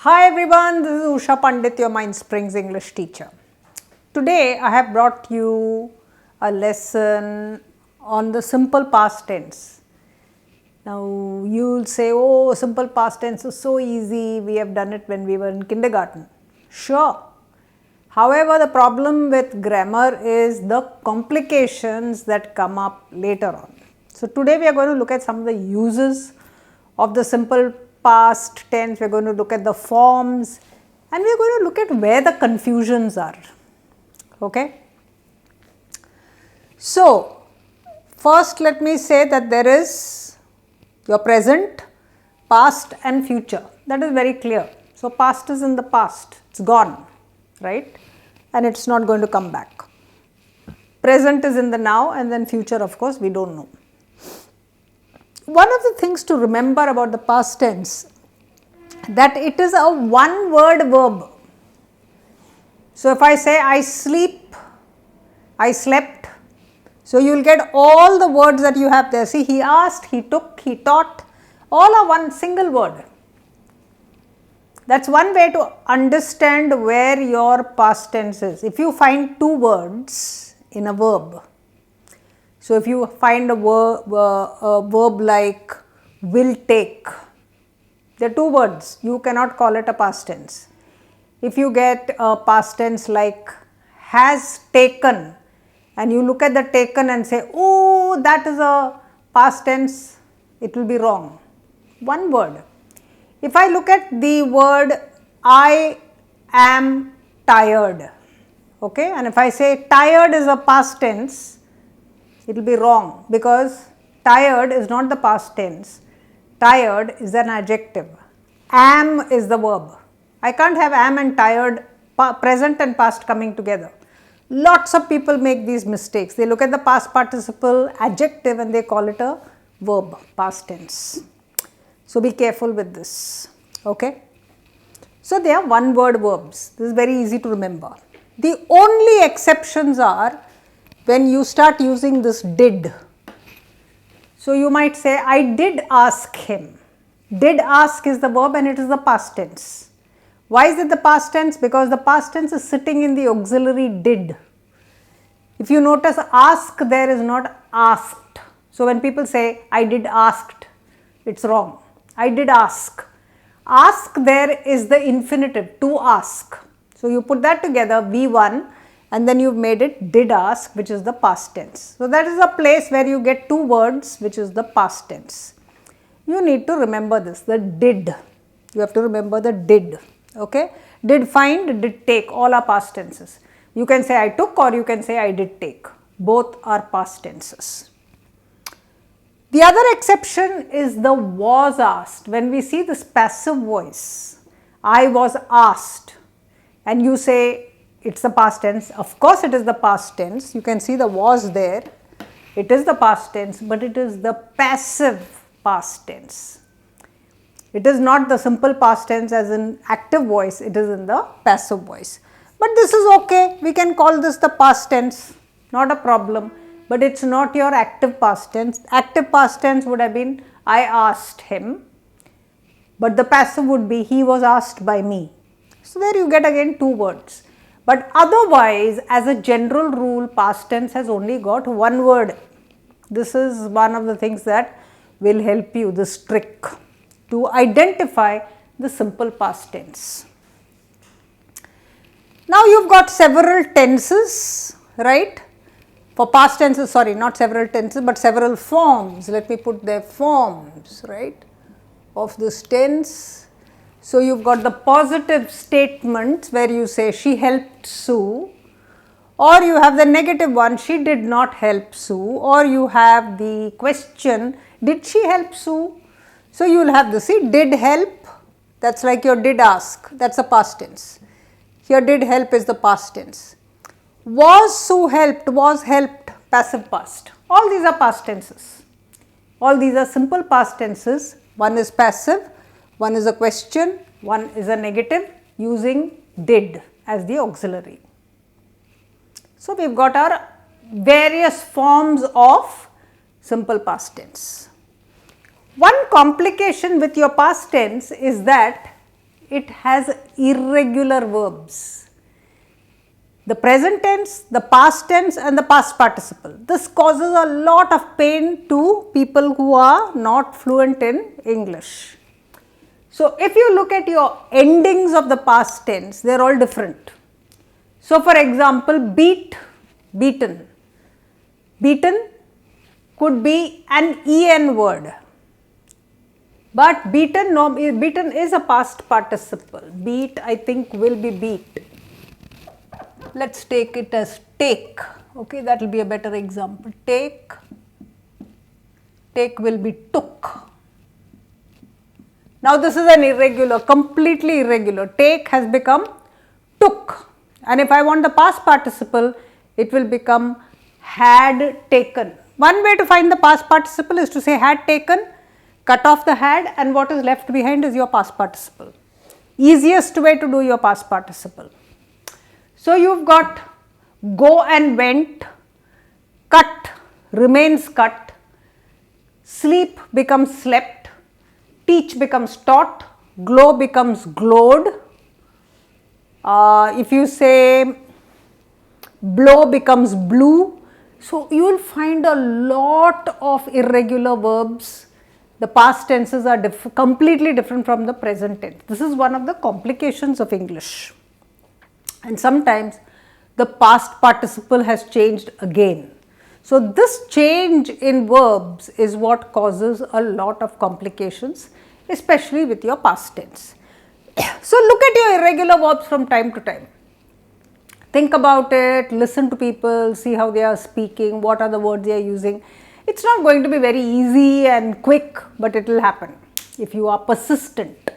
Hi everyone, this is Usha Pandit, your Mind Springs English teacher. Today I have brought you a lesson on the simple past tense. Now you will say, oh, simple past tense is so easy, we have done it when we were in kindergarten. Sure. However, the problem with grammar is the complications that come up later on. So today we are going to look at some of the uses of the simple past tense, we are going to look at the forms and we are going to look at where the confusions are. Okay. So first let me say that there is your present, past and future. That is very clear. So past is in the past, it's gone, right, and it's not going to come back. Present is in the now and then future, of course, we don't know. One of the things to remember about the past tense, that it is a one word verb. So if I say I sleep, I slept, so you will get all the words that you have there. See, he asked, he took, he taught, all are one single word. That's one way to understand where your past tense is. If you find two words in a verb, so if you find a verb like will take, there are two words, you cannot call it a past tense. If you get a past tense like has taken and you look at the taken and say, oh, that is a past tense, it will be wrong. One word. If I look at the word I am tired, okay, and if I say tired is a past tense, it will be wrong because tired is not the past tense, tired is an adjective, am is the verb. I can't have am and tired, present and past coming together. Lots of people make these mistakes. They look at the past participle adjective and they call it a verb, past tense. So be careful with this, okay. So they are one word verbs. This is very easy to remember. The only exceptions are when you start using this did. So you might say, I did ask him. Did ask is the verb and it is the past tense. Why is it the past tense? Because the past tense is sitting in the auxiliary did. If you notice, ask there is not asked. So when people say, I did asked, it's wrong. I did ask. Ask there is the infinitive, to ask. So you put that together, V1, and then you've made it did ask, which is the past tense. So that is a place where you get two words, which is the past tense. You need to remember this, the did. You have to remember the did, okay. Did find, did take, all are past tenses. You can say I took or you can say I did take. Both are past tenses. The other exception is the was asked. When we see this passive voice, I was asked, and you say it's the past tense. Of course it is the past tense. You can see the was there. It is the past tense, but it is the passive past tense. It is not the simple past tense as in active voice, it is in the passive voice. But this is okay, we can call this the past tense, not a problem, but it is not your active past tense. Active past tense would have been I asked him, but the passive would be he was asked by me. So there you get again two words. But otherwise, as a general rule, past tense has only got one word. This is one of the things that will help you, this trick, to identify the simple past tense. Now you've got several tenses, right? For past tenses, sorry, not several tenses, but several forms. Let me put their forms, right, of this tense. So you've got the positive statements where you say she helped Sue, or you have the negative one, she did not help Sue, or you have the question, did she help Sue? So you will have this, see, did help, that's like your did ask, that's a past tense. Here did help is the past tense. Was Sue helped, was helped, passive past. All these are past tenses. All these are simple past tenses. One is passive, one is a question, one is a negative using did as the auxiliary. So we have got our various forms of simple past tense. One complication with your past tense is that it has irregular verbs. The present tense, the past tense and the past participle. This causes a lot of pain to people who are not fluent in English. So, if you look at your endings of the past tense, they are all different. So, for example, beat, beaten. Beaten could be an en word, but beaten, no, beaten is a past participle. Beat, I think, will be beat. Let us take it as take, okay, that will be a better example. Take will be took. Now, this is an irregular, completely irregular. Take has become took, and if I want the past participle, it will become had taken. One way to find the past participle is to say had taken, cut off the had, and what is left behind is your past participle. Easiest way to do your past participle. So, you have got go and went, cut remains cut, sleep becomes slept, teach becomes taught, glow becomes glowed. If you say blow becomes blew. So, you will find a lot of irregular verbs. The past tenses are completely different from the present tense. This is one of the complications of English. And sometimes the past participle has changed again. So, this change in verbs is what causes a lot of complications, especially with your past tense. So, look at your irregular verbs from time to time. Think about it, listen to people, see how they are speaking, what are the words they are using. It is not going to be very easy and quick, but it will happen if you are persistent.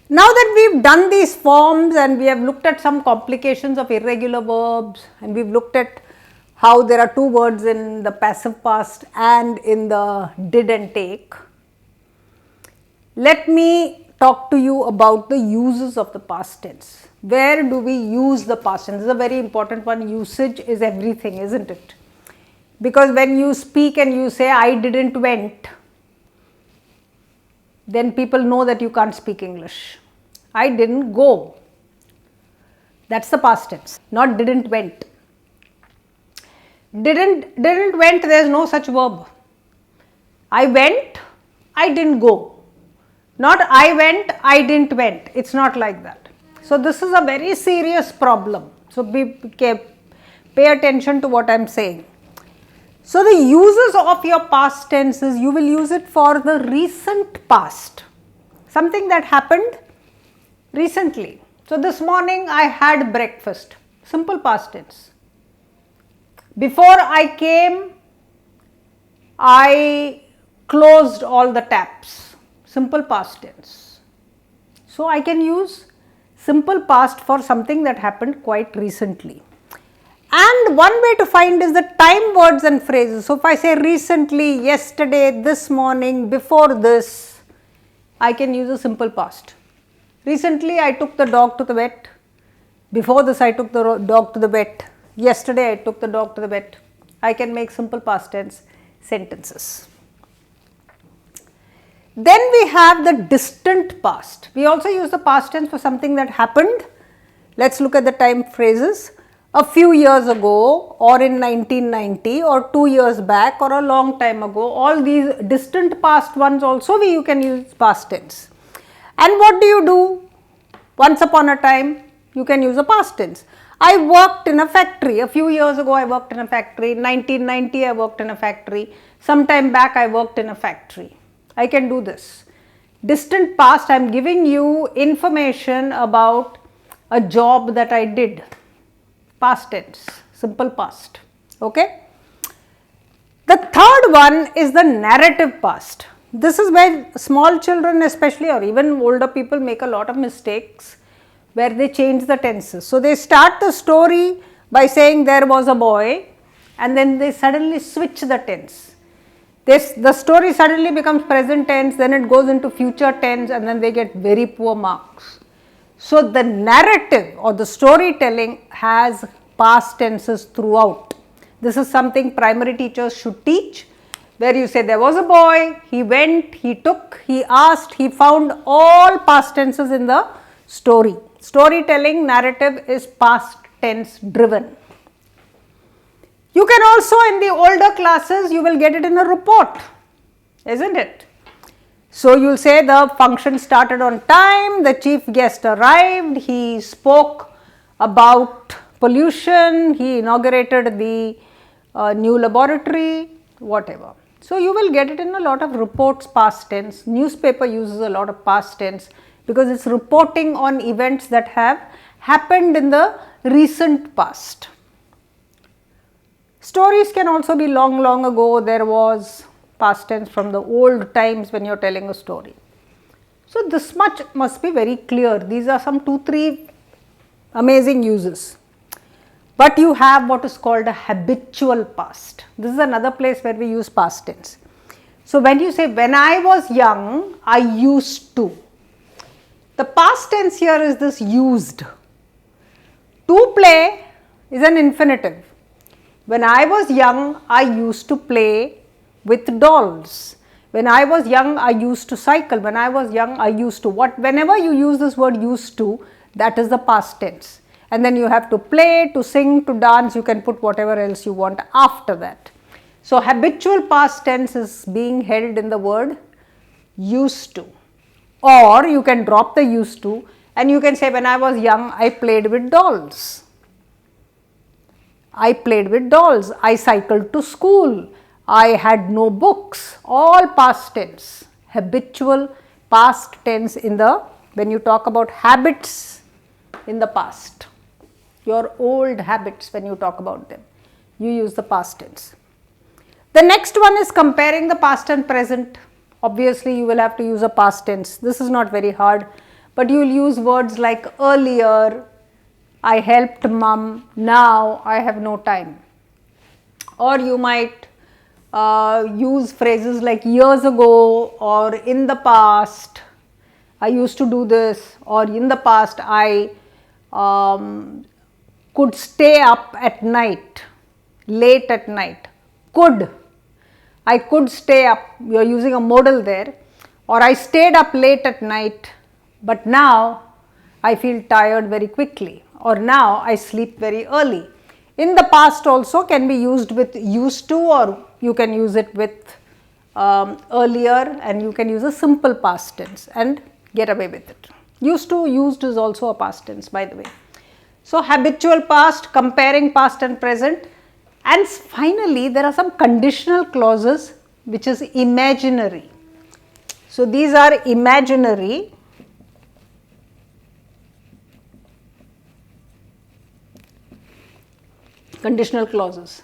Now that we have done these forms and we have looked at some complications of irregular verbs, and we have looked at how there are two words in the passive past and in the did and take, let me talk to you about the uses of the past tense. Where do we use the past tense? This is a very important one. Usage is everything, isn't it? Because when you speak and you say I didn't went, then people know that you can't speak English. I didn't go. That's the past tense, not didn't went. Didn't went, there is no such verb. I went, I didn't go. Not I went, I didn't went. It's not like that. So, this is a very serious problem. So, pay attention to what I am saying. So, the uses of your past tenses, you will use it for the recent past, something that happened recently. So, this morning I had breakfast, simple past tense. Before I came, I closed all the taps, simple past tense. So, I can use simple past for something that happened quite recently. And one way to find is the time words and phrases. So, if I say recently, yesterday, this morning, before this, I can use a simple past. Recently, I took the dog to the vet. Before this, I took the dog to the vet. Yesterday, I took the dog to the vet. I can make simple past tense sentences. Then we have the distant past. We also use the past tense for something that happened. Let us look at the time phrases. A few years ago, or in 1990, or 2 years back, or a long time ago. All these distant past ones also you can use past tense. And what do you do? Once upon a time, you can use a past tense. I worked in a factory. A few years ago, I worked in a factory. In 1990, I worked in a factory. Some time back, I worked in a factory. I can do this. Distant past, I am giving you information about a job that I did. Past tense, simple past. Okay. The third one is the narrative past. This is where small children especially, or even older people, make a lot of mistakes where they change the tenses. So, they start the story by saying there was a boy, and then they suddenly switch the tense. The story suddenly becomes present tense, then it goes into future tense, and then they get very poor marks. So, the narrative or the storytelling has past tenses throughout. This is something primary teachers should teach, where you say there was a boy, he went, he took, he asked, he found, all past tenses in the story. Storytelling narrative is past tense driven. You can also, in the older classes, you will get it in a report, isn't it? So, you will say the function started on time, the chief guest arrived, he spoke about pollution, he inaugurated the new laboratory, whatever. So, you will get it in a lot of reports, past tense. Newspaper uses a lot of past tense because it is reporting on events that have happened in the recent past. Stories can also be long ago, there was past tense from the old times when you are telling a story. So, this much must be very clear. These are some 2-3 amazing uses. But you have what is called a habitual past. This is another place where we use past tense. So, when you say when I was young, I used to. The past tense here is this used. To play is an infinitive. When I was young, I used to play with dolls. When I was young, I used to cycle. When I was young, I used to what? Whenever you use this word used to, that is the past tense. And then you have to play, to sing, to dance, you can put whatever else you want after that. So, habitual past tense is being held in the word used to, or you can drop the used to and you can say when I was young I played with dolls. I played with dolls, I cycled to school, I had no books, all past tense, habitual past tense in the, when you talk about habits in the past, your old habits when you talk about them, you use the past tense. The next one is comparing the past and present. Obviously, you will have to use a past tense. This is not very hard, but you will use words like earlier, I helped mum, now I have no time. Or you might use phrases like years ago or in the past, I used to do this, or in the past I could stay up at night, late at night, could. I could stay up, you are using a modal there, or I stayed up late at night, but now I feel tired very quickly, or now I sleep very early. In the past also can be used with used to, or you can use it with earlier, and you can use a simple past tense and get away with it. Used to, used is also a past tense, by the way. So, habitual past, comparing past and present. And finally, there are some conditional clauses which is imaginary. So, these are imaginary conditional clauses.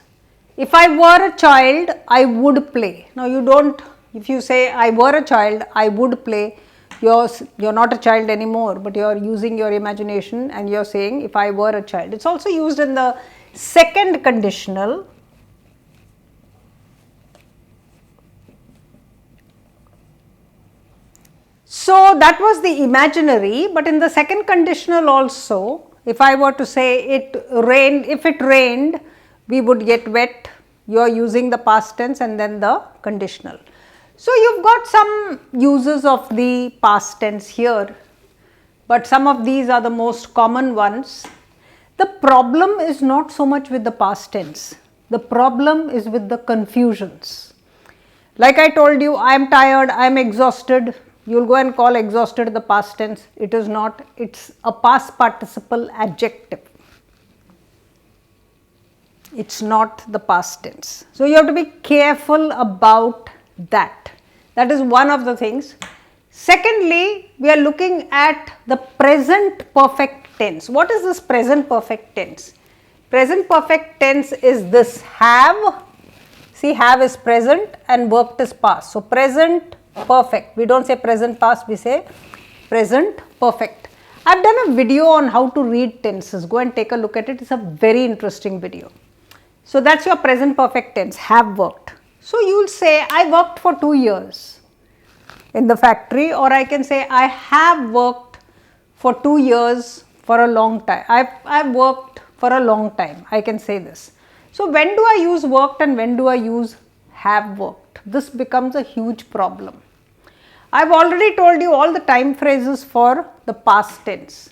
If I were a child, I would play. Now, you don't, if you say I were a child, I would play, you're not a child anymore, but you're using your imagination and you're saying if I were a child. It's also used in the second conditional. So, that was the imaginary, but in the second conditional also, if I were to say it rained, if it rained, we would get wet, you are using the past tense and then the conditional. So, you have got some uses of the past tense here, but some of these are the most common ones. The problem is not so much with the past tense, the problem is with the confusions. Like I told you, I am tired, I am exhausted, you will go and call exhausted the past tense, it is not, it is a past participle adjective, it is not the past tense. So, you have to be careful about that, that is one of the things. Secondly, we are looking at the present perfect tense. What is this present perfect tense? Present perfect tense is this have, see have is present and worked is past. So, present perfect, we do not say present past, we say present perfect. I have done a video on how to read tenses, go and take a look at it, it is a very interesting video. So, that is your present perfect tense, have worked. So, you will say I worked for 2 years in the factory, or I can say I have worked for 2 years for a long time, I have worked for a long time, I can say this. So, when do I use worked and when do I use have worked? this becomes a huge problem. I've already told you all the time phrases for the past tense.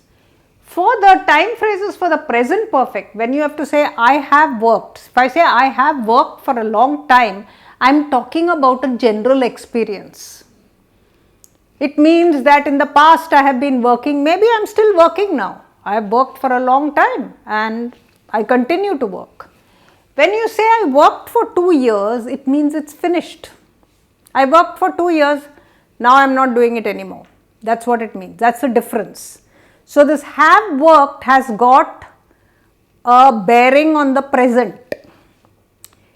For the time phrases for the present perfect, when you have to say I have worked, if I say I have worked for a long time, I am talking about a general experience. It means that in the past I have been working, maybe I am still working now. I have worked for a long time and I continue to work. When you say I worked for 2 years, it means it's finished. I worked for 2 years, now I am not doing it anymore. That's what it means. That's the difference. So this have worked has got a bearing on the present.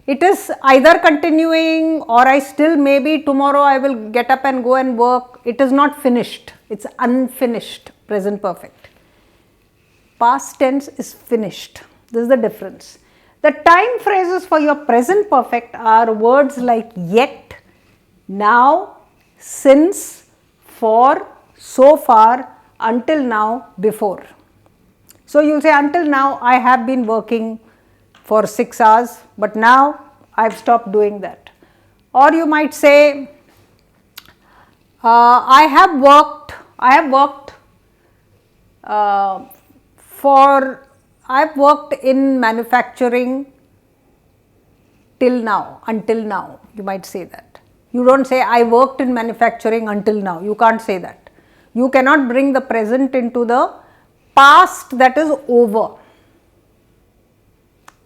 It is either continuing or I still maybe tomorrow I will get up and go and work. It is not finished. It's unfinished present perfect. Past tense is finished. This is the difference. The time phrases for your present perfect are words like yet, now, since, for, so far, until now, before. So you will say until now I have been working for 6 hours, but now I have stopped doing that. Or you might say I have worked in manufacturing till now, until now, you might say that. You don't say I worked in manufacturing until now, you can't say that. You cannot bring the present into the past that is over.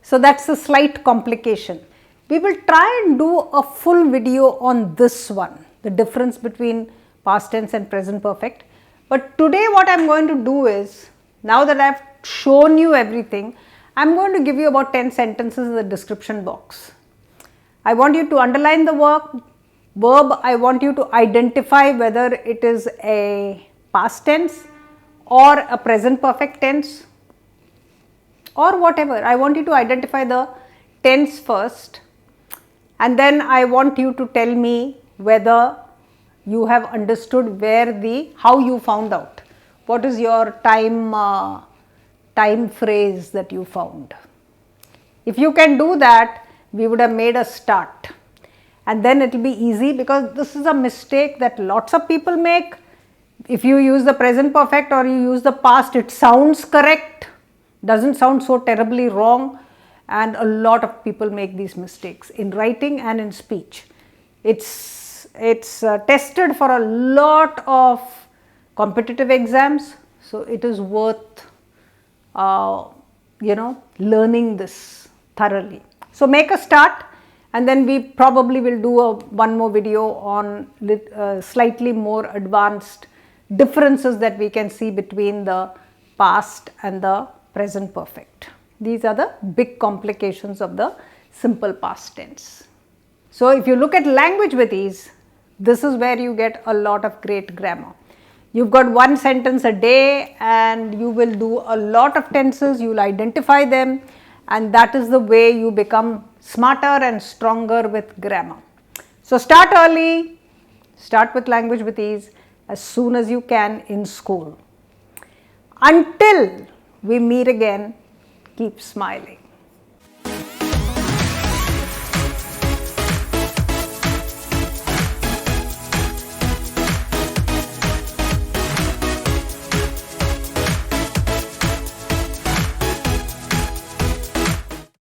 So that's a slight complication. We will try and do a full video on this one, the difference between past tense and present perfect. But today what I am going to do is, now that I have shown you everything, I am going to give you about 10 sentences in the description box. I want you to underline the verb. I want you to identify whether it is a past tense or a present perfect tense or whatever. I want you to identify the tense first, and then I want you to tell me whether you have understood how you found out. What is your time phrase that you found? If you can do that, we would have made a start, and then it will be easy, because this is a mistake that lots of people make. If you use the present perfect or you use the past, it sounds correct, doesn't sound so terribly wrong, and a lot of people make these mistakes in writing and in speech. It's tested for a lot of competitive exams, so it is worth learning this thoroughly. So make a start, and then we probably will do one more video on slightly more advanced differences that we can see between the past and the present perfect. These are the big complications of the simple past tense. So if you look at language with ease, this is where you get a lot of great grammar. You've got one sentence a day and you will do a lot of tenses, you will identify them, and that is the way you become smarter and stronger with grammar. So start early, start with language with ease as soon as you can in school. Until we meet again, keep smiling.